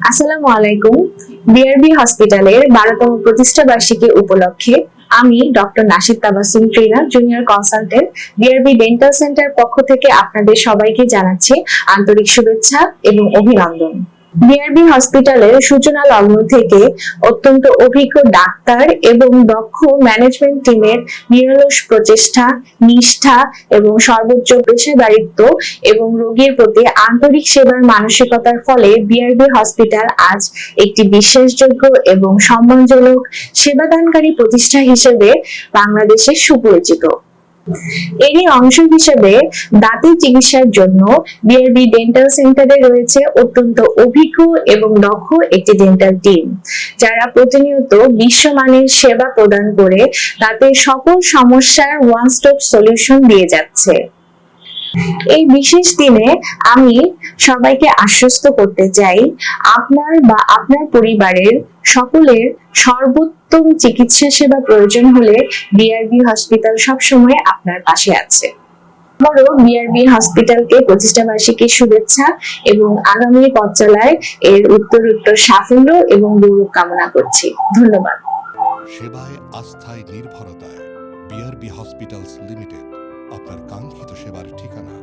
আসসালামু আলাইকুম। বিআরবি হসপিটালের 12তম প্রতিষ্ঠা বার্ষিকী উপলক্ষে আমি doctor nasheed Tabassum Trina, junior consultant, BRB dental centre পক্ষ থেকে আপনাদের সবাইকে জানাচ্ছি আন্তরিক শুভেচ্ছা এবং অভিনন্দন। বিআরবি হসপিটালের সূচনা লগ্ন থেকে অত্যন্ত অভিজ্ঞ ডাক্তার এবং দক্ষ ম্যানেজমেন্ট টিমের নিরলস প্রচেষ্টা, নিষ্ঠা এবং সর্বোচ্চ পেশাদারিত্ব এবং রোগীর প্রতি আন্তরিক সেবার মানসিকতার ফলে বিআরবি হসপিটাল আজ একটি বিশ্বাসযোগ্য এবং সম্মানজনক সেবাদানকারী প্রতিষ্ঠান হিসেবে বাংলাদেশে সুপরিচিত। এরই অংশ হিসেবে দাঁতের চিকিৎসার জন্য বিআরবি ডেন্টাল সেন্টারে রয়েছে অত্যন্ত অভিজ্ঞ এবং দক্ষ একটি ডেন্টাল টিম, যারা প্রতিনিয়ত বিশ্বমানের সেবা প্রদান করে দাঁতের সকল সমস্যার ওয়ান স্টপ সলিউশন দিয়ে যাচ্ছে। এই বিশেষ দিনে আমি সবাইকে আশ্বস্ত করতে চাই, আপনার বা আপনার পরিবারের সকলের সর্বোত্তম চিকিৎসা সেবা প্রয়োজন হলে বিআরবি হসপিটাল সবসময় আপনার পাশে আছে। আবারও বিআরবি হসপিটালকে প্রতিষ্ঠা বার্ষিকীর শুভেচ্ছা এবং আগামী পথ চলায় এর উত্তরোত্তর সাফল্য এবং গৌরব কামনা করছি। ধন্যবাদ। সেবায়, আস্থায়, নির্ভরতায় বিআরবি হসপিটালস লিমিটেড, আপনার কাঙ্ক্ষিত সেবার ঠিকানা।